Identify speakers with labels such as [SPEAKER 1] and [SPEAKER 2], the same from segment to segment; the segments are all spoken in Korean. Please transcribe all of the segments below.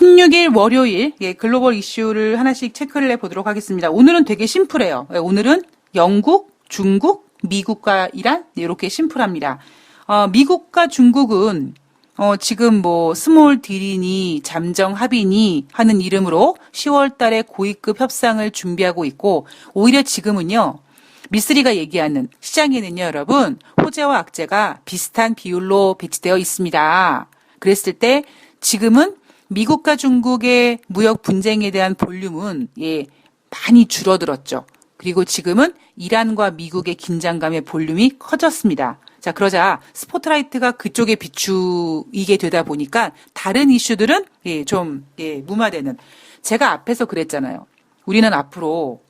[SPEAKER 1] 16일 월요일 글로벌 이슈를 하나씩 체크를 해보도록 하겠습니다. 오늘은 되게 심플해요. 오늘은 영국, 중국, 미국과 이란 이렇게 심플합니다. 미국과 중국은 지금 뭐 스몰 딜이니 잠정 합의니 하는 이름으로 10월 달에 고위급 협상을 준비하고 있고, 오히려 지금은요, 미쓰리가 얘기하는 시장에는요, 여러분, 호재와 악재가 비슷한 비율로 배치되어 있습니다. 그랬을 때 지금은 미국과 중국의 무역 분쟁에 대한 볼륨은 많이 줄어들었죠. 그리고 지금은 이란과 미국의 긴장감의 볼륨이 커졌습니다. 자, 그러자 스포트라이트가 그쪽에 비추이게 되다 보니까 다른 이슈들은 좀 무마되는. 제가 앞에서 그랬잖아요. 우리는 앞으로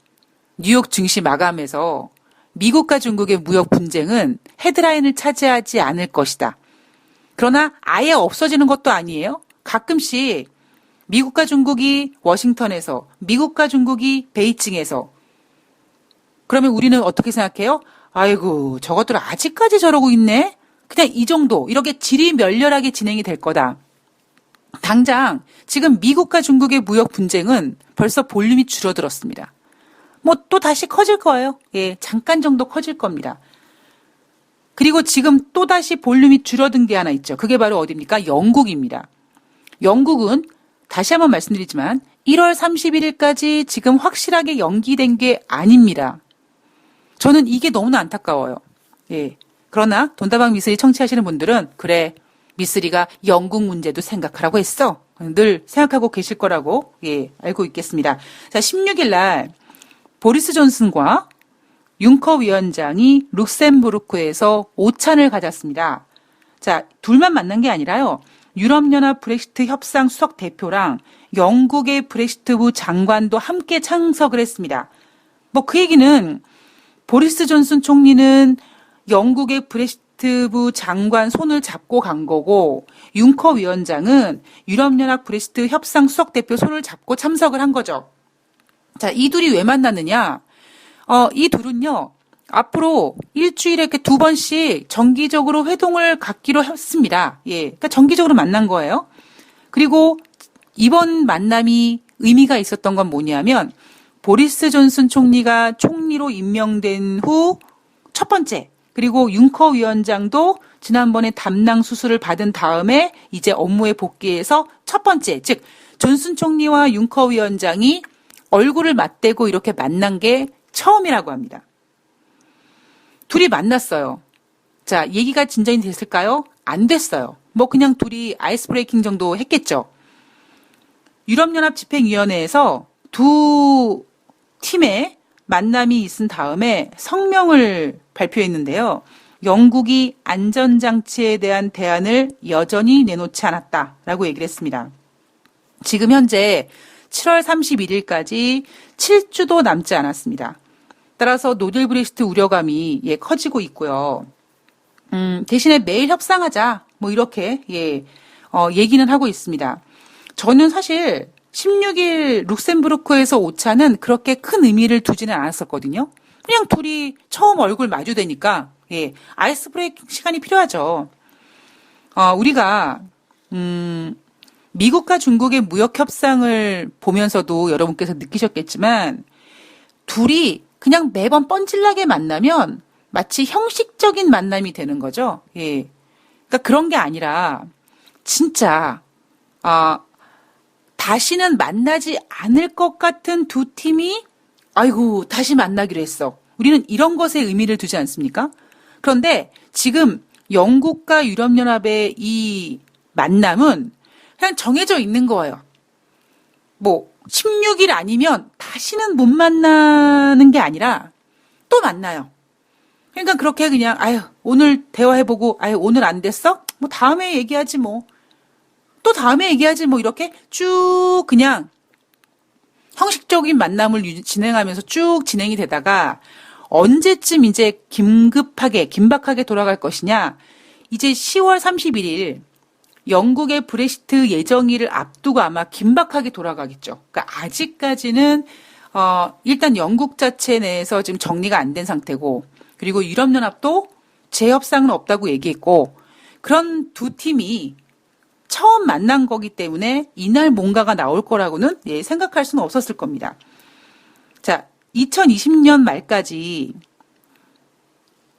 [SPEAKER 1] 뉴욕 증시 마감에서 미국과 중국의 무역 분쟁은 헤드라인을 차지하지 않을 것이다. 그러나 아예 없어지는 것도 아니에요. 가끔씩 미국과 중국이 워싱턴에서, 미국과 중국이 베이징에서. 그러면 우리는 어떻게 생각해요? 아이고, 저것들 아직까지 저러고 있네? 그냥 이 정도, 이렇게 질이 멸렬하게 진행이 될 거다. 당장 지금 미국과 중국의 무역 분쟁은 벌써 볼륨이 줄어들었습니다. 뭐 또 다시 커질 거예요. 잠깐 정도 커질 겁니다. 그리고 지금 또 다시 볼륨이 줄어든 게 하나 있죠. 그게 바로 어디입니까? 영국입니다. 영국은 다시 한번 말씀드리지만 1월 31일까지 지금 확실하게 연기된 게 아닙니다. 저는 이게 너무나 안타까워요. 그러나 돈다방 미쓰리 청취하시는 분들은 그래, 미쓰리가 영국 문제도 생각하라고 했어. 늘 생각하고 계실 거라고 알고 있겠습니다. 자, 16일 날 보리스 존슨과 융커 위원장이 룩셈부르크에서 오찬을 가졌습니다. 자, 둘만 만난 게 아니라요. 유럽연합 브렉시트 협상 수석 대표랑 영국의 브렉시트부 장관도 함께 참석을 했습니다. 뭐 그 얘기는 보리스 존슨 총리는 영국의 브렉시트부 장관 손을 잡고 간 거고, 융커 위원장은 유럽연합 브렉시트 협상 수석 대표 손을 잡고 참석을 한 거죠. 자, 이 둘이 왜 만났느냐? 이 둘은요, 앞으로 일주일에 이렇게 2번씩 정기적으로 회동을 갖기로 했습니다. 그러니까 정기적으로 만난 거예요. 그리고 이번 만남이 의미가 있었던 건 뭐냐면, 보리스 존슨 총리가 총리로 임명된 후 첫 번째, 그리고 융커 위원장도 지난번에 담낭 수술을 받은 다음에 이제 업무에 복귀해서 첫 번째, 즉 존슨 총리와 융커 위원장이 얼굴을 맞대고 이렇게 만난 게 처음이라고 합니다. 둘이 만났어요. 자, 얘기가 진전이 됐을까요? 안 됐어요. 뭐 그냥 둘이 아이스 브레이킹 정도 했겠죠. 유럽연합 집행위원회에서 두 팀의 만남이 있은 다음에 성명을 발표했는데요. 영국이 안전장치에 대한 대안을 여전히 내놓지 않았다라고 얘기를 했습니다. 지금 현재 7월 31일까지 7주도 남지 않았습니다. 따라서 노딜 브렉시트 우려감이 커지고 있고요. 대신에 매일 협상하자 뭐 이렇게 얘기는 하고 있습니다. 저는 사실 16일 룩셈부르크에서 오차는 그렇게 큰 의미를 두지는 않았었거든요. 그냥 둘이 처음 얼굴 마주대니까 아이스 브레이킹 시간이 필요하죠. 우리가 미국과 중국의 무역 협상을 보면서도 여러분께서 느끼셨겠지만, 둘이 그냥 매번 뻔질나게 만나면 마치 형식적인 만남이 되는 거죠. 그러니까 그런 게 아니라 진짜 다시는 만나지 않을 것 같은 두 팀이 아이고 다시 만나기로 했어. 우리는 이런 것에 의미를 두지 않습니까? 그런데 지금 영국과 유럽연합의 이 만남은 그냥 정해져 있는 거예요. 뭐 16일 아니면 다시는 못 만나는 게 아니라 또 만나요. 그러니까 그렇게 그냥 아유 오늘 대화해보고 아유 오늘 안 됐어? 뭐 다음에 얘기하지 뭐. 또 다음에 얘기하지 뭐 이렇게 쭉 그냥 형식적인 만남을 진행하면서 쭉 진행이 되다가 언제쯤 이제 긴박하게 돌아갈 것이냐. 이제 10월 31일 영국의 브렉시트 예정일을 앞두고 아마 긴박하게 돌아가겠죠. 그러니까 아직까지는 일단 영국 자체 내에서 지금 정리가 안 된 상태고, 그리고 유럽연합도 재협상은 없다고 얘기했고, 그런 두 팀이 처음 만난 거기 때문에 이날 뭔가가 나올 거라고는 생각할 수는 없었을 겁니다. 자, 2020년 말까지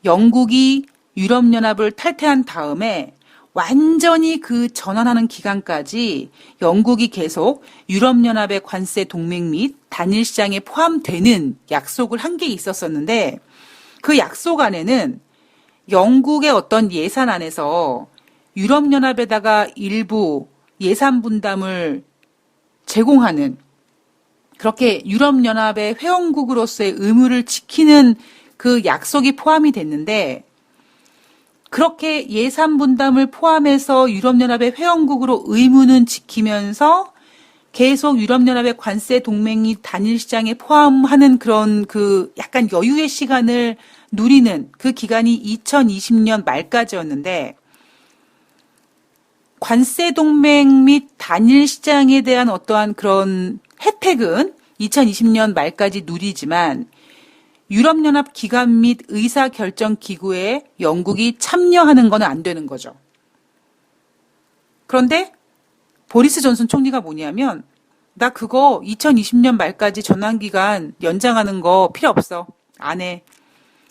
[SPEAKER 1] 영국이 유럽연합을 탈퇴한 다음에 완전히 그 전환하는 기간까지 영국이 계속 유럽연합의 관세 동맹 및 단일시장에 포함되는 약속을 한 게 있었었는데 그 약속 안에는 영국의 어떤 예산안에서 유럽연합에다가 일부 예산 분담을 제공하는 그렇게 유럽연합의 회원국으로서의 의무를 지키는 그 약속이 포함이 됐는데 그렇게 예산 분담을 포함해서 유럽연합의 회원국으로 의무는 지키면서 계속 유럽연합의 관세 동맹 및 단일시장에 포함하는 그런 그 약간 여유의 시간을 누리는 그 기간이 2020년 말까지였는데 관세 동맹 및 단일시장에 대한 어떠한 그런 혜택은 2020년 말까지 누리지만 유럽연합 기관 및 의사결정기구에 영국이 참여하는 건 안 되는 거죠. 그런데 보리스 존슨 총리가 뭐냐면 나 그거 2020년 말까지 전환기간 연장하는 거 필요 없어. 안 해.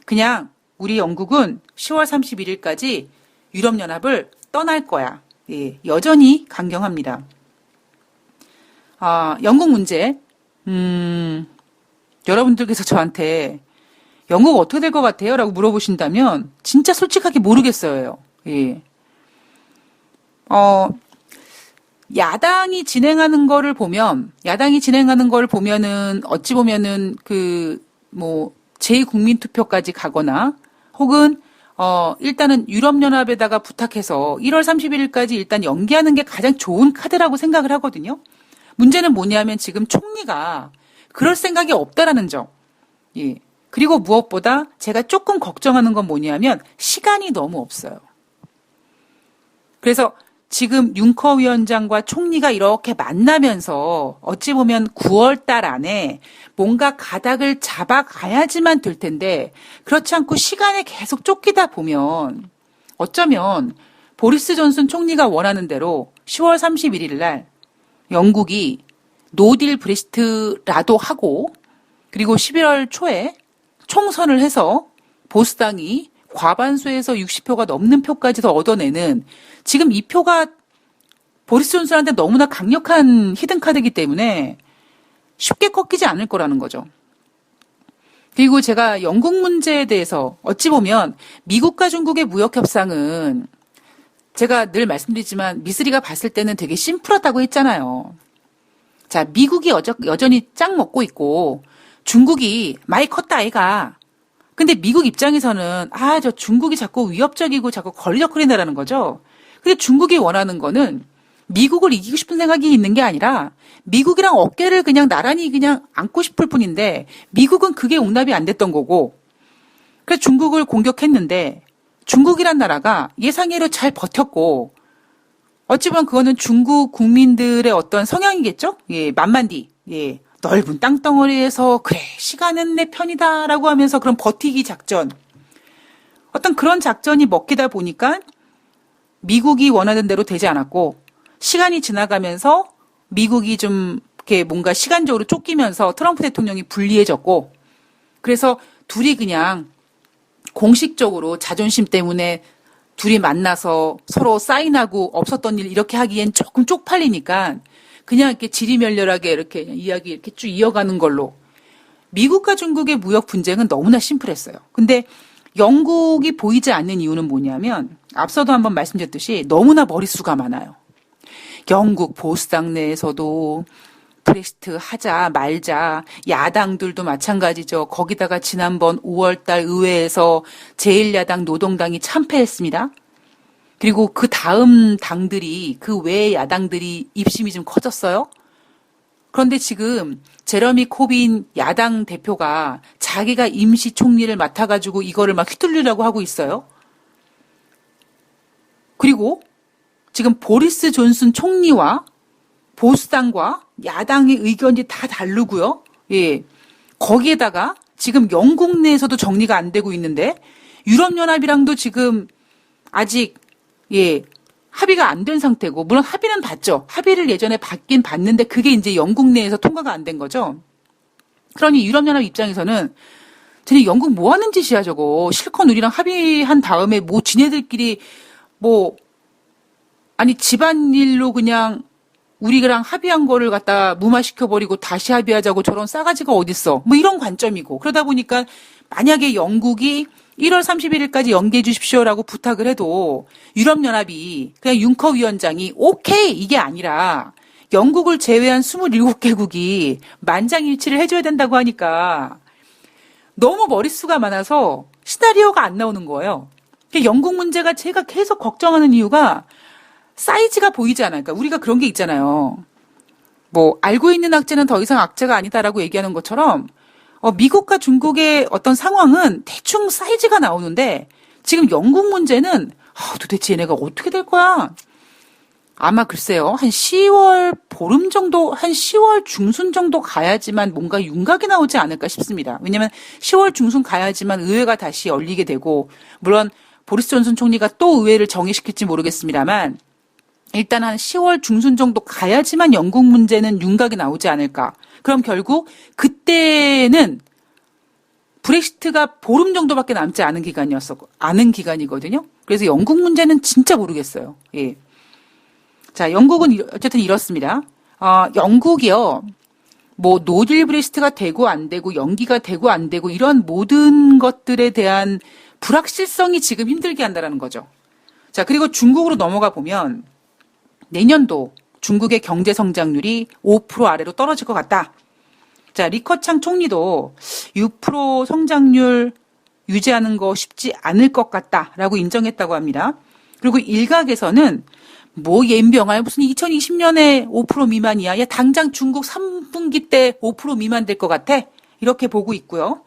[SPEAKER 1] 그냥 우리 영국은 10월 31일까지 유럽연합을 떠날 거야. 예, 여전히 강경합니다. 영국 문제. 여러분들께서 저한테 영국 어떻게 될 것 같아요? 라고 물어보신다면 진짜 솔직하게 모르겠어요. 예. 야당이 진행하는 거를 보면은 어찌 보면은 제 국민투표까지 가거나 혹은 일단은 유럽연합에다가 부탁해서 1월 31일까지 일단 연기하는 게 가장 좋은 카드라고 생각을 하거든요. 문제는 뭐냐면 지금 총리가 그럴 생각이 없다라는 점. 예. 그리고 무엇보다 제가 조금 걱정하는 건 뭐냐면 시간이 너무 없어요. 그래서 지금 융커 위원장과 총리가 이렇게 만나면서 어찌 보면 9월 달 안에 뭔가 가닥을 잡아가야지만 될 텐데 그렇지 않고 시간에 계속 쫓기다 보면 어쩌면 보리스 존슨 총리가 원하는 대로 10월 31일 날 영국이 노딜 브렉시트라도 하고 그리고 11월 초에 총선을 해서 보수당이 과반수에서 60표가 넘는 표까지도 얻어내는 지금 이 표가 보리스 존슨한테 너무나 강력한 히든카드이기 때문에 쉽게 꺾이지 않을 거라는 거죠. 그리고 제가 영국 문제에 대해서 어찌 보면 미국과 중국의 무역 협상은 제가 늘 말씀드리지만 미쓰리가 봤을 때는 되게 심플하다고 했잖아요. 자, 미국이 여전히 짱 먹고 있고 중국이 많이 컸다 아이가. 근데 미국 입장에서는 저 중국이 자꾸 위협적이고 자꾸 걸리적거린다라는 거죠. 근데 중국이 원하는 거는 미국을 이기고 싶은 생각이 있는 게 아니라 미국이랑 어깨를 그냥 나란히 그냥 안고 싶을 뿐인데 미국은 그게 용납이 안 됐던 거고 그래서 중국을 공격했는데 중국이란 나라가 예상외로 잘 버텼고 어찌 보면 그거는 중국 국민들의 어떤 성향이겠죠? 예, 만만디. 예. 넓은 땅덩어리에서 그래 시간은 내 편이다라고 하면서 그런 버티기 작전 어떤 그런 작전이 먹히다 보니까 미국이 원하는 대로 되지 않았고 시간이 지나가면서 미국이 좀 이렇게 뭔가 시간적으로 쫓기면서 트럼프 대통령이 불리해졌고 그래서 둘이 그냥 공식적으로 자존심 때문에 둘이 만나서 서로 사인하고 없었던 일 이렇게 하기엔 조금 쪽팔리니까 그냥 이렇게 지리멸렬하게 이렇게 이야기 이렇게 쭉 이어가는 걸로. 미국과 중국의 무역 분쟁은 너무나 심플했어요. 근데 영국이 보이지 않는 이유는 뭐냐면 앞서도 한번 말씀드렸듯이 너무나 머릿수가 많아요. 영국 보수당 내에서도 브렉시트 하자 말자 야당들도 마찬가지죠. 거기다가 지난번 5월달 의회에서 제1야당 노동당이 참패했습니다. 그리고 그 다음 당들이 그 외의 야당들이 입심이 좀 커졌어요. 그런데 지금 제러미 코빈 야당 대표가 자기가 임시 총리를 맡아가지고 이거를 막 휘둘리려고 하고 있어요. 그리고 지금 보리스 존슨 총리와 보수당과 야당의 의견이 다 다르고요. 예. 거기에다가 지금 영국 내에서도 정리가 안 되고 있는데 유럽연합이랑도 지금 아직 합의가 안 된 상태고, 물론 합의는 봤죠. 합의를 예전에 받긴 봤는데 그게 이제 영국 내에서 통과가 안 된 거죠. 그러니 유럽연합 입장에서는 쟤네 영국 뭐 하는 짓이야 저거. 실컷 우리랑 합의한 다음에 뭐 지네들끼리 뭐 아니 집안일로 그냥 우리랑 합의한 거를 갖다 무마시켜버리고 다시 합의하자고 저런 싸가지가 어딨어. 뭐 이런 관점이고. 그러다 보니까 만약에 영국이 1월 31일까지 연기해 주십시오라고 부탁을 해도 유럽연합이 그냥 융커 위원장이 오케이 이게 아니라 영국을 제외한 27개국이 만장일치를 해줘야 된다고 하니까 너무 머릿수가 많아서 시나리오가 안 나오는 거예요. 영국 문제가 제가 계속 걱정하는 이유가 사이즈가 보이지 않아요. 그러니까 우리가 그런 게 있잖아요. 뭐 알고 있는 악재는 더 이상 악재가 아니다라고 얘기하는 것처럼 미국과 중국의 어떤 상황은 대충 사이즈가 나오는데 지금 영국 문제는 도대체 얘네가 어떻게 될 거야? 아마 글쎄요. 한 10월 보름 정도, 한 10월 중순 정도 가야지만 뭔가 윤곽이 나오지 않을까 싶습니다. 왜냐면 10월 중순 가야지만 의회가 다시 열리게 되고 물론 보리스 존슨 총리가 또 의회를 정의시킬지 모르겠습니다만 일단 한 10월 중순 정도 가야지만 영국 문제는 윤곽이 나오지 않을까. 그럼 결국 그때는 브렉시트가 보름 정도밖에 남지 않은 않은 기간이거든요. 그래서 영국 문제는 진짜 모르겠어요. 예. 자, 영국은 어쨌든 이렇습니다. 영국이요. 뭐 노딜 브렉시트가 되고 안 되고 연기가 되고 안 되고 이런 모든 것들에 대한 불확실성이 지금 힘들게 한다는 거죠. 자, 그리고 중국으로 넘어가 보면 내년도 중국의 경제 성장률이 5% 아래로 떨어질 것 같다. 자, 리커창 총리도 6% 성장률 유지하는 거 쉽지 않을 것 같다라고 인정했다고 합니다. 그리고 일각에서는 뭐 옌병아 무슨 2020년에 5% 미만이야. 야, 당장 중국 3분기 때 5% 미만 될 것 같아. 이렇게 보고 있고요.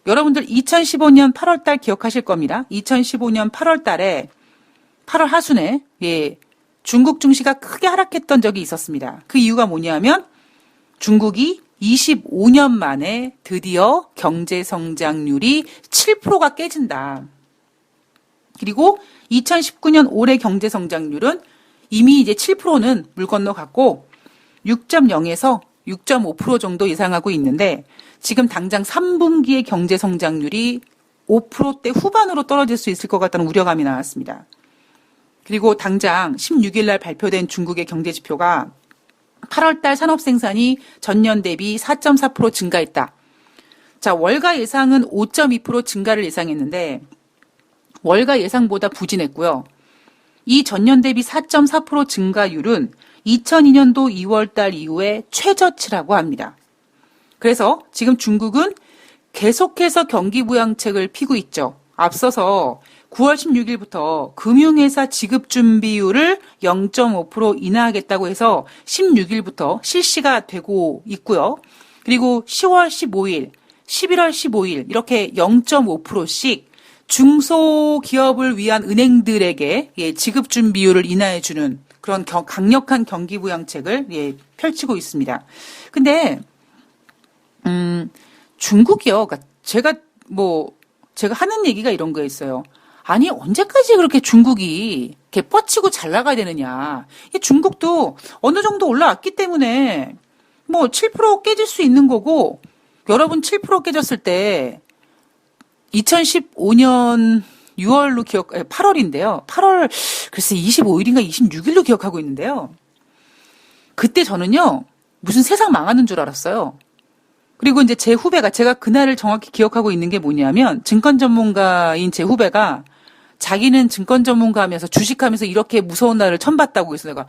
[SPEAKER 1] 여러분들 2015년 8월 달 기억하실 겁니다. 2015년 8월 달에 8월 하순에 중국 증시가 크게 하락했던 적이 있었습니다. 그 이유가 뭐냐면 중국이 25년 만에 드디어 경제 성장률이 7%가 깨진다. 그리고 2019년 올해 경제 성장률은 이미 이제 7%는 물 건너갔고 6.0에서 6.5% 정도 예상하고 있는데 지금 당장 3분기의 경제 성장률이 5%대 후반으로 떨어질 수 있을 것 같다는 우려감이 나왔습니다. 그리고 당장 16일 날 발표된 중국의 경제 지표가 8월 달 산업 생산이 전년 대비 4.4% 증가했다. 자, 월가 예상은 5.2% 증가를 예상했는데 월가 예상보다 부진했고요. 이 전년 대비 4.4% 증가율은 2002년도 2월 달 이후에 최저치라고 합니다. 그래서 지금 중국은 계속해서 경기 부양책을 피고 있죠. 앞서서 9월 16일부터 금융회사 지급 준비율을 0.5% 인하하겠다고 해서 16일부터 실시가 되고 있고요. 그리고 10월 15일, 11월 15일 이렇게 0.5%씩 중소기업을 위한 은행들에게 지급 준비율을 인하해주는 그런 강력한 경기 부양책을 펼치고 있습니다. 근데 중국이요. 그러니까 제가 하는 얘기가 이런 거였어요. 아니 언제까지 그렇게 중국이 이렇게 뻗치고 잘 나가야 되느냐. 중국도 어느 정도 올라왔기 때문에 뭐 7% 깨질 수 있는 거고 여러분 7% 깨졌을 때 2015년 6월로 8월인데요. 8월 글쎄 25일인가 26일로 기억하고 있는데요. 그때 저는요. 무슨 세상 망하는 줄 알았어요. 그리고 이제 제 후배가 제가 그날을 정확히 기억하고 있는 게 뭐냐면 증권 전문가인 제 후배가 자기는 증권 전문가하면서 주식하면서 이렇게 무서운 날을 처음 봤다고 해서 내가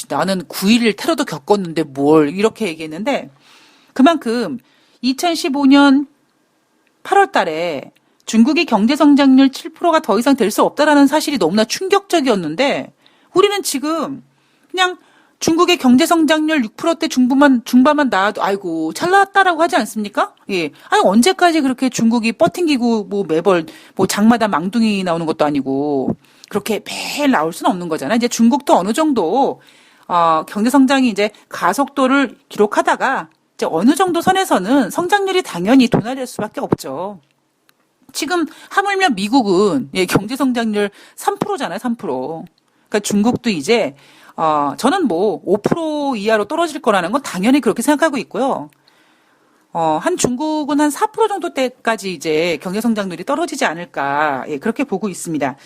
[SPEAKER 1] 나는 9.11 테러도 겪었는데 뭘 이렇게 얘기했는데 그만큼 2015년 8월 달에 중국의 경제 성장률 7%가 더 이상 될 수 없다라는 사실이 너무나 충격적이었는데 우리는 지금 그냥 중국의 경제 성장률 6%대 중반만 나와도 아이고 잘 나왔다라고 하지 않습니까? 예. 아니 언제까지 그렇게 중국이 버팅기고 뭐 매번 뭐 장마다 망둥이 나오는 것도 아니고 그렇게 매일 나올 수는 없는 거잖아요. 이제 중국도 어느 정도 경제 성장이 이제 가속도를 기록하다가 이제 어느 정도 선에서는 성장률이 당연히 둔화될 수밖에 없죠. 지금 하물며 미국은 예, 경제 성장률 3%잖아요, 3%. 그러니까 중국도 이제 저는 뭐 5% 이하로 떨어질 거라는 건 당연히 그렇게 생각하고 있고요. 한 중국은 한 4% 정도 때까지 이제 경제 성장률이 떨어지지 않을까, 예, 그렇게 보고 있습니다.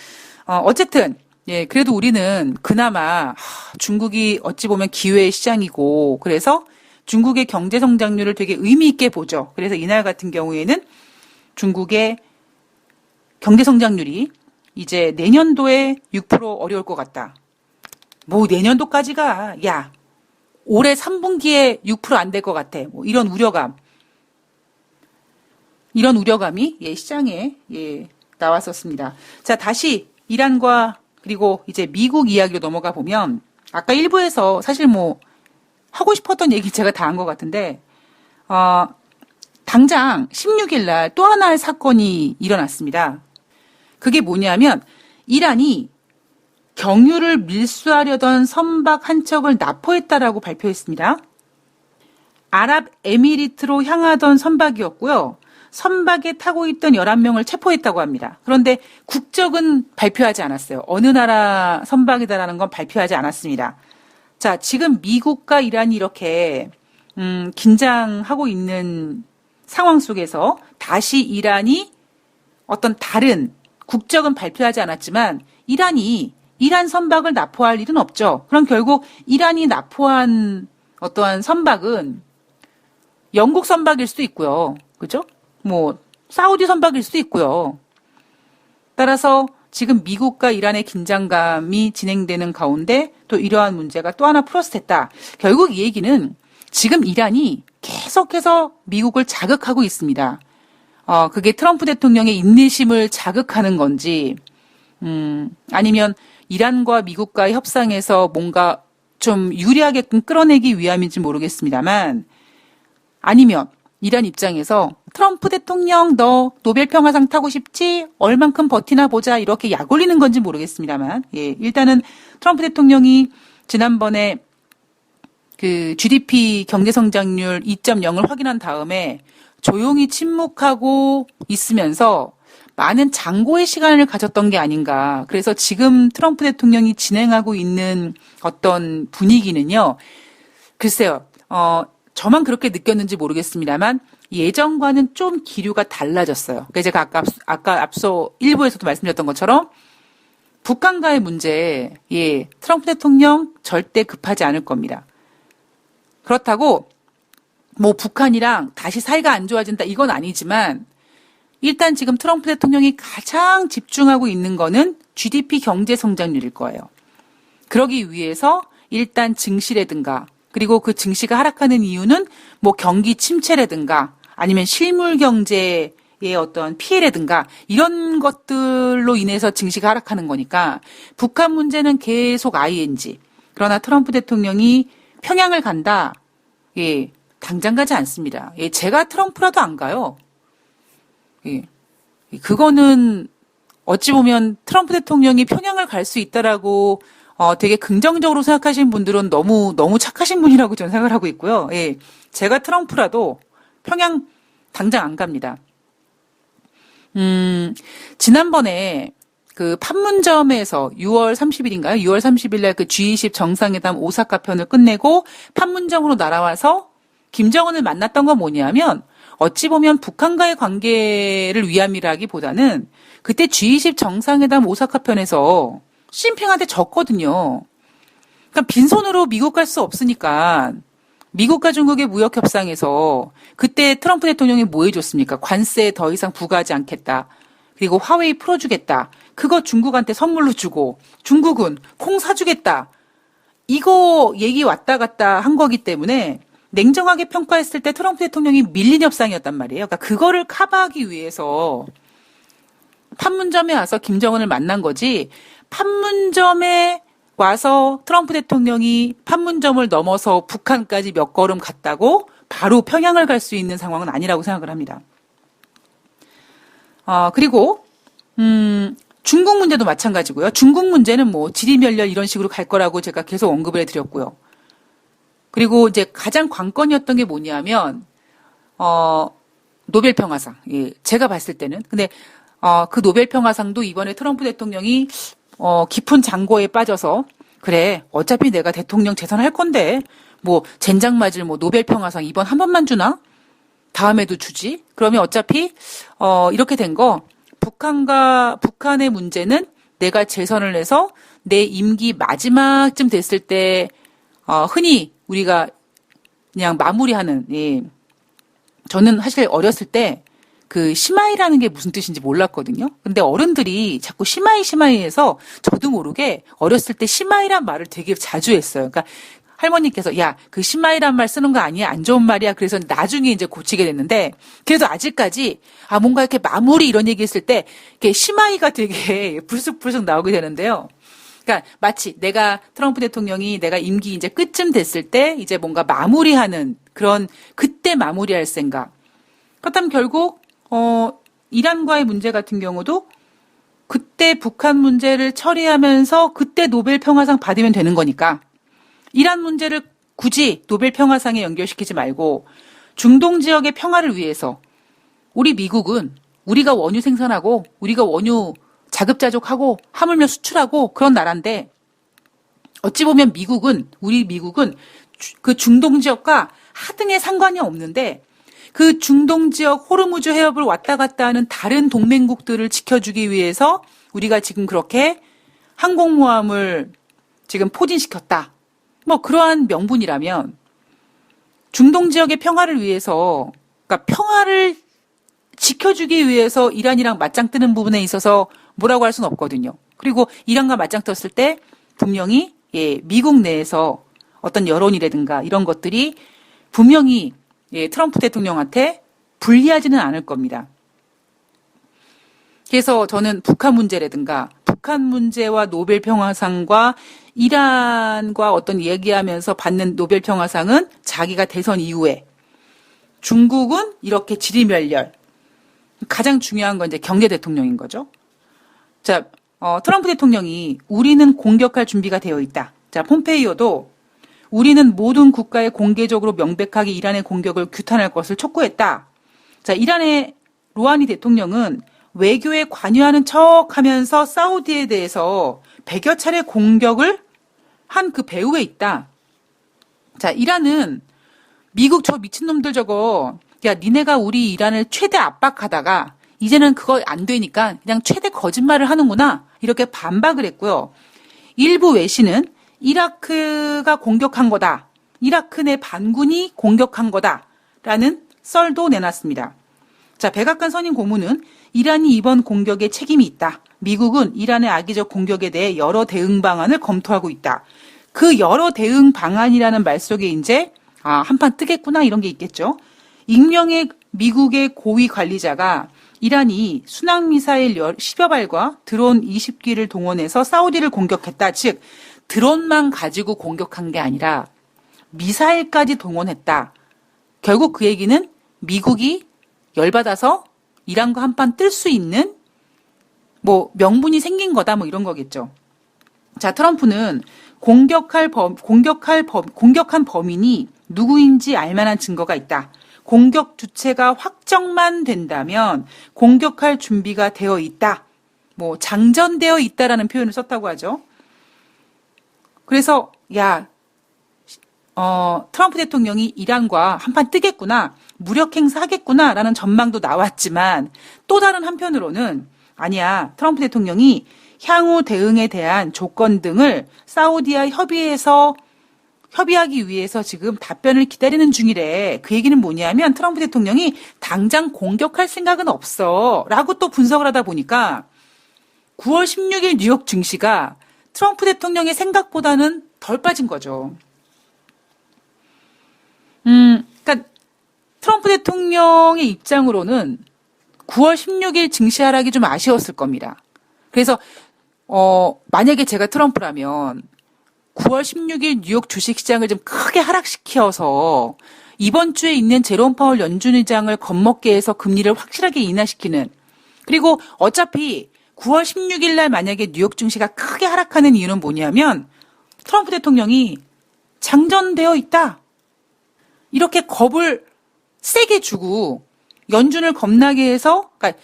[SPEAKER 1] 어쨌든, 예, 그래도 우리는 그나마 중국이 어찌 보면 기회의 시장이고, 그래서 중국의 경제 성장률을 되게 의미 있게 보죠. 그래서 이날 같은 경우에는 중국의 경제 성장률이 이제 내년도에 6% 어려울 것 같다. 뭐 내년도까지가, 야, 올해 3분기에 6% 안 될 것 같아. 뭐 이런 우려감이 예, 시장에 예, 나왔었습니다. 자, 다시 이란과 그리고 이제 미국 이야기로 넘어가 보면 아까 일부에서 사실 뭐 하고 싶었던 얘기 제가 다 한 것 같은데 당장 16일 날 또 하나의 사건이 일어났습니다. 그게 뭐냐면 이란이 경유를 밀수하려던 선박 한 척을 납포했다라고 발표했습니다. 아랍에미리트로 향하던 선박이었고요. 선박에 타고 있던 11명을 체포했다고 합니다. 그런데 국적은 발표하지 않았어요. 어느 나라 선박이다라는 건 발표하지 않았습니다. 자, 지금 미국과 이란이 이렇게 긴장하고 있는 상황 속에서 다시 이란이 어떤 다른 국적은 발표하지 않았지만 이란이 이란 선박을 납포할 일은 없죠. 그럼 결국 이란이 납포한 어떠한 선박은 영국 선박일 수도 있고요. 그죠? 뭐 사우디 선박일 수도 있고요. 따라서 지금 미국과 이란의 긴장감이 진행되는 가운데 또 이러한 문제가 또 하나 플러스됐다. 결국 이 얘기는 지금 이란이 계속해서 미국을 자극하고 있습니다. 그게 트럼프 대통령의 인내심을 자극하는 건지, 아니면 이란과 미국과의 협상에서 뭔가 좀 유리하게끔 끌어내기 위함인지 모르겠습니다만, 아니면 이란 입장에서 트럼프 대통령 너 노벨 평화상 타고 싶지? 얼만큼 버티나 보자 이렇게 약 올리는 건지 모르겠습니다만, 예, 일단은 트럼프 대통령이 지난번에 그 GDP 경제 성장률 2.0을 확인한 다음에 조용히 침묵하고 있으면서 많은 장고의 시간을 가졌던 게 아닌가. 그래서 지금 트럼프 대통령이 진행하고 있는 어떤 분위기는요. 글쎄요. 저만 그렇게 느꼈는지 모르겠습니다만 예전과는 좀 기류가 달라졌어요. 그러니까 제가 아까 앞서 일부에서도 말씀드렸던 것처럼 북한과의 문제, 예, 트럼프 대통령 절대 급하지 않을 겁니다. 그렇다고 뭐 북한이랑 다시 사이가 안 좋아진다 이건 아니지만 일단 지금 트럼프 대통령이 가장 집중하고 있는 거는 GDP 경제 성장률일 거예요. 그러기 위해서 일단 증시라든가 그리고 그 증시가 하락하는 이유는 뭐 경기 침체라든가 아니면 실물 경제의 어떤 피해라든가 이런 것들로 인해서 증시가 하락하는 거니까 북한 문제는 계속 ING. 그러나 트럼프 대통령이 평양을 간다. 예, 당장 가지 않습니다. 예, 제가 트럼프라도 안 가요. 예, 그거는 어찌 보면 트럼프 대통령이 평양을 갈 수 있다라고 되게 긍정적으로 생각하시는 분들은 너무 착하신 분이라고 저는 생각을 하고 있고요. 예, 제가 트럼프라도 평양 당장 안 갑니다. 지난번에 그 판문점에서 6월 30일인가요? 6월 30일 날 그 G20 정상회담 오사카 편을 끝내고 판문점으로 날아와서 김정은을 만났던 건 뭐냐면 어찌 보면 북한과의 관계를 위함이라기보다는 그때 G20 정상회담 오사카 편에서 시진핑한테 졌거든요. 그러니까 빈손으로 미국 갈 수 없으니까 미국과 중국의 무역 협상에서 그때 트럼프 대통령이 뭐 해줬습니까? 관세 더 이상 부과하지 않겠다. 그리고 화웨이 풀어주겠다. 그거 중국한테 선물로 주고 중국은 콩 사주겠다. 이거 얘기 왔다 갔다 한 거기 때문에 냉정하게 평가했을 때 트럼프 대통령이 밀린 협상이었단 말이에요. 그러니까 그거를 커버하기 위해서 판문점에 와서 김정은을 만난 거지 판문점에 와서 트럼프 대통령이 판문점을 넘어서 북한까지 몇 걸음 갔다고 바로 평양을 갈 수 있는 상황은 아니라고 생각을 합니다. 그리고 중국 문제도 마찬가지고요. 중국 문제는 뭐 지리멸렬 이런 식으로 갈 거라고 제가 계속 언급을 해드렸고요. 그리고 이제 가장 관건이었던 게 뭐냐면 노벨 평화상. 예, 제가 봤을 때는 근데 그 노벨 평화상도 이번에 트럼프 대통령이 깊은 장고에 빠져서 그래 어차피 내가 대통령 재선할 건데 뭐 젠장 맞을 뭐 노벨 평화상 이번 한 번만 주나? 다음에도 주지? 그러면 어차피 이렇게 된 거 북한의 문제는 내가 재선을 해서 내 임기 마지막쯤 됐을 때 흔히 우리가 그냥 마무리하는 예. 저는 사실 어렸을 때 그 시마이라는 게 무슨 뜻인지 몰랐거든요. 근데 어른들이 자꾸 시마이 해서 저도 모르게 어렸을 때 시마이란 말을 되게 자주 했어요. 그러니까 할머니께서 야, 그 시마이란 말 쓰는 거 아니야? 안 좋은 말이야. 그래서 나중에 이제 고치게 됐는데 그래도 아직까지 뭔가 이렇게 마무리 이런 얘기 했을 때 이렇게 시마이가 되게 불쑥불쑥 나오게 되는데요. 그러니까 마치 트럼프 대통령이 내가 임기 이제 끝쯤 됐을 때 이제 뭔가 마무리하는 그런 그때 마무리할 생각. 그렇다면 결국 이란과의 문제 같은 경우도 그때 북한 문제를 처리하면서 그때 노벨 평화상 받으면 되는 거니까 이란 문제를 굳이 노벨 평화상에 연결시키지 말고 중동 지역의 평화를 위해서 우리 미국은 우리가 원유 생산하고 우리가 원유 자급자족하고 하물며 수출하고 그런 나라인데 어찌 보면 우리 미국은 그 중동 지역과 하등의 상관이 없는데 그 중동 지역 호르무즈 해협을 왔다 갔다 하는 다른 동맹국들을 지켜주기 위해서 우리가 지금 그렇게 항공모함을 지금 포진시켰다. 뭐 그러한 명분이라면 중동 지역의 평화를 위해서 그러니까 평화를 지켜주기 위해서 이란이랑 맞짱 뜨는 부분에 있어서 뭐라고 할 수는 없거든요. 그리고 이란과 맞짱 떴을 때 분명히 미국 내에서 어떤 여론이라든가 이런 것들이 분명히 트럼프 대통령한테 불리하지는 않을 겁니다. 그래서 저는 북한 문제라든가 북한 문제와 노벨 평화상과 이란과 어떤 얘기하면서 받는 노벨 평화상은 자기가 대선 이후에 중국은 이렇게 지리멸렬 가장 중요한 건 이제 경제 대통령인 거죠. 자, 트럼프 대통령이 우리는 공격할 준비가 되어 있다. 자, 폼페이오도 우리는 모든 국가에 공개적으로 명백하게 이란의 공격을 규탄할 것을 촉구했다. 자, 이란의 로하니 대통령은 외교에 관여하는 척 하면서 사우디에 대해서 100여 차례 공격을 한 그 배후에 있다. 자, 이란은 미국 저 미친놈들 저거, 야, 니네가 우리 이란을 최대 압박하다가 이제는 그거 안 되니까 그냥 최대 거짓말을 하는구나. 이렇게 반박을 했고요. 일부 외신은 이라크가 공격한 거다. 이라크 내 반군이 공격한 거다. 라는 썰도 내놨습니다. 자, 백악관 선임 고문은 이란이 이번 공격에 책임이 있다. 미국은 이란의 악의적 공격에 대해 여러 대응 방안을 검토하고 있다. 그 여러 대응 방안이라는 말 속에 이제 한판 뜨겠구나 이런 게 있겠죠. 익명의 미국의 고위 관리자가 이란이 순항미사일 10여 발과 드론 20기를 동원해서 사우디를 공격했다. 즉 드론만 가지고 공격한 게 아니라 미사일까지 동원했다. 결국 그 얘기는 미국이 열받아서 이란과 한판 뜰 수 있는 뭐 명분이 생긴 거다 뭐 이런 거겠죠. 자, 트럼프는 공격한 범인이 누구인지 알만한 증거가 있다. 공격 주체가 확정만 된다면 공격할 준비가 되어 있다. 뭐 장전되어 있다라는 표현을 썼다고 하죠. 그래서 트럼프 대통령이 이란과 한판 뜨겠구나, 무력 행사하겠구나라는 전망도 나왔지만 또 다른 한편으로는 아니야, 트럼프 대통령이 향후 대응에 대한 조건 등을 사우디와 협의하기 위해서 지금 답변을 기다리는 중이래. 그 얘기는 뭐냐면 트럼프 대통령이 당장 공격할 생각은 없어 라고 또 분석을 하다 보니까 9월 16일 뉴욕 증시가 트럼프 대통령의 생각보다는 덜 빠진 거죠. 그러니까 트럼프 대통령의 입장으로는 9월 16일 증시 하락이 좀 아쉬웠을 겁니다. 그래서 만약에 제가 트럼프라면 9월 16일 뉴욕 주식시장을 좀 크게 하락시켜서 이번 주에 있는 제롬 파월 연준 의장을 겁먹게 해서 금리를 확실하게 인하시키는, 그리고 어차피 9월 16일 날 만약에 뉴욕 증시가 크게 하락하는 이유는 뭐냐면 트럼프 대통령이 장전되어 있다. 이렇게 겁을 세게 주고 연준을 겁나게 해서, 그러니까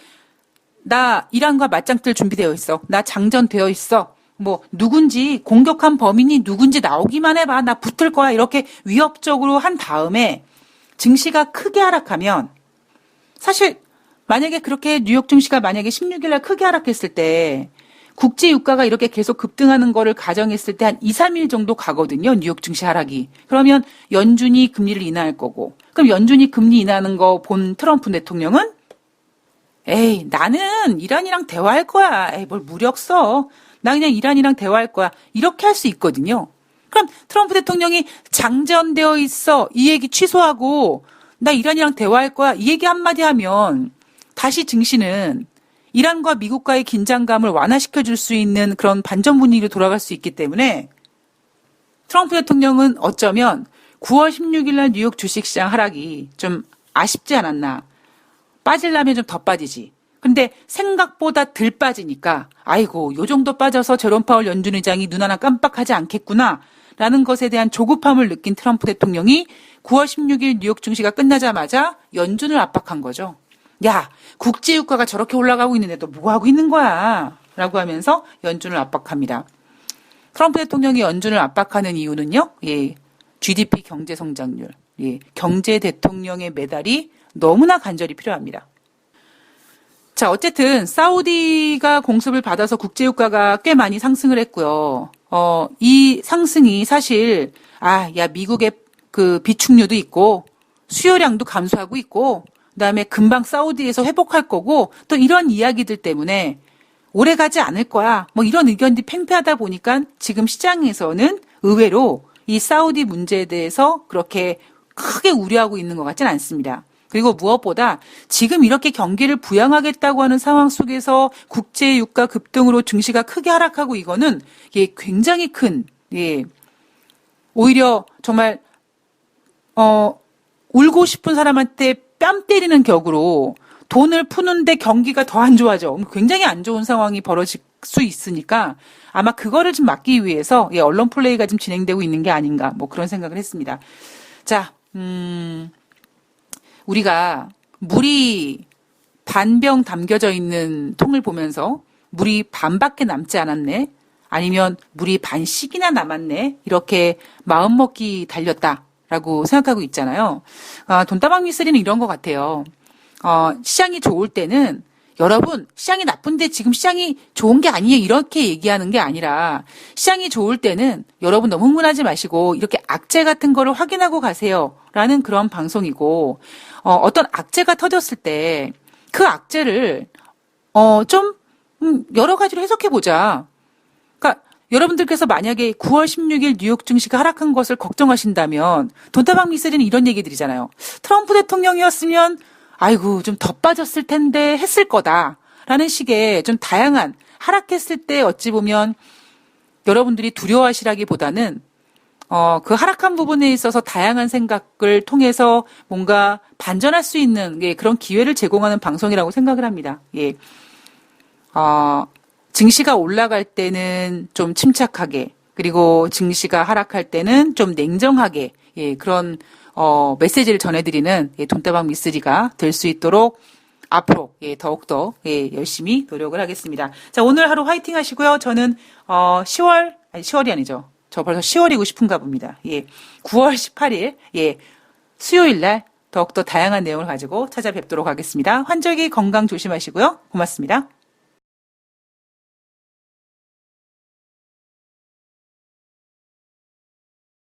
[SPEAKER 1] 나 이란과 맞짱뜰 준비되어 있어. 나 장전되어 있어. 뭐 누군지 공격한 범인이 누군지 나오기만 해봐. 나 붙을 거야. 이렇게 위협적으로 한 다음에 증시가 크게 하락하면 사실 만약에 그렇게 뉴욕 증시가 만약에 16일 날 크게 하락했을 때 국제 유가가 이렇게 계속 급등하는 거를 가정했을 때 한 2, 3일 정도 가거든요. 뉴욕 증시 하락이. 그러면 연준이 금리를 인하할 거고. 그럼 연준이 금리 인하하는 거 본 트럼프 대통령은 에이, 나는 이란이랑 대화할 거야. 에이, 뭘 무력 써. 나 그냥 이란이랑 대화할 거야. 이렇게 할 수 있거든요. 그럼 트럼프 대통령이 장전되어 있어. 이 얘기 취소하고 나 이란이랑 대화할 거야. 이 얘기 한마디 하면 다시 증시는 이란과 미국과의 긴장감을 완화시켜 줄 수 있는 그런 반전 분위기로 돌아갈 수 있기 때문에 트럼프 대통령은 어쩌면 9월 16일 날 뉴욕 주식시장 하락이 좀 아쉽지 않았나. 빠지려면 좀 더 빠지지. 근데 생각보다 덜 빠지니까 아이고 요 정도 빠져서 제롬 파월 연준 의장이 눈 하나 깜빡하지 않겠구나 라는 것에 대한 조급함을 느낀 트럼프 대통령이 9월 16일 뉴욕 증시가 끝나자마자 연준을 압박한 거죠. 야, 국제유가가 저렇게 올라가고 있는데 너 뭐 하고 있는 거야? 라고 하면서 연준을 압박합니다. 트럼프 대통령이 연준을 압박하는 이유는요. 예, GDP 경제 성장률, 예, 경제 대통령의 메달이 너무나 간절히 필요합니다. 자, 어쨌든 사우디가 공습을 받아서 국제유가가 꽤 많이 상승을 했고요. 이 상승이 사실 미국의 그 비축류도 있고 수요량도 감소하고 있고 그다음에 금방 사우디에서 회복할 거고 또 이런 이야기들 때문에 오래 가지 않을 거야. 뭐 이런 의견들이 팽배하다 보니까 지금 시장에서는 의외로 이 사우디 문제에 대해서 그렇게 크게 우려하고 있는 것 같지는 않습니다. 그리고 무엇보다 지금 이렇게 경기를 부양하겠다고 하는 상황 속에서 국제 유가 급등으로 증시가 크게 하락하고 이거는 굉장히 큰 오히려 정말 울고 싶은 사람한테 뺨 때리는 격으로 돈을 푸는데 경기가 더 안 좋아져. 굉장히 안 좋은 상황이 벌어질 수 있으니까 아마 그거를 좀 막기 위해서 언론 플레이가 좀 진행되고 있는 게 아닌가 뭐 그런 생각을 했습니다. 자, 우리가 물이 반병 담겨져 있는 통을 보면서 물이 반밖에 남지 않았네. 아니면 물이 반씩이나 남았네. 이렇게 마음먹기 달렸다라고 생각하고 있잖아요. 돈다방 미쓰리는 이런 것 같아요. 시장이 좋을 때는 여러분 시장이 나쁜데 지금 시장이 좋은 게 아니에요. 이렇게 얘기하는 게 아니라 시장이 좋을 때는 여러분 너무 흥분하지 마시고 이렇게 악재 같은 거를 확인하고 가세요. 라는 그런 방송이고 어떤 악재가 터졌을 때 그 악재를 좀 여러 가지로 해석해 보자. 그러니까 여러분들께서 만약에 9월 16일 뉴욕 증시가 하락한 것을 걱정하신다면 돈다방 미쓰리는 이런 얘기들이잖아요. 트럼프 대통령이었으면 아이고 좀 더 빠졌을 텐데 했을 거다라는 식의 좀 다양한 하락했을 때 어찌 보면 여러분들이 두려워하시라기보다는 그 하락한 부분에 있어서 다양한 생각을 통해서 뭔가 반전할 수 있는 그런 기회를 제공하는 방송이라고 생각을 합니다. 예. 증시가 올라갈 때는 좀 침착하게 그리고 증시가 하락할 때는 좀 냉정하게 그런 메시지를 전해드리는 돈다방 미쓰리가 될 수 있도록 앞으로 더욱더 열심히 노력을 하겠습니다. 자, 오늘 하루 화이팅 하시고요. 저는 10월이 아니죠. 저 벌써 10월이고 싶은가 봅니다. 9월 18일 수요일 날 더욱더 다양한 내용을 가지고 찾아뵙도록 하겠습니다. 환절기 건강 조심하시고요. 고맙습니다.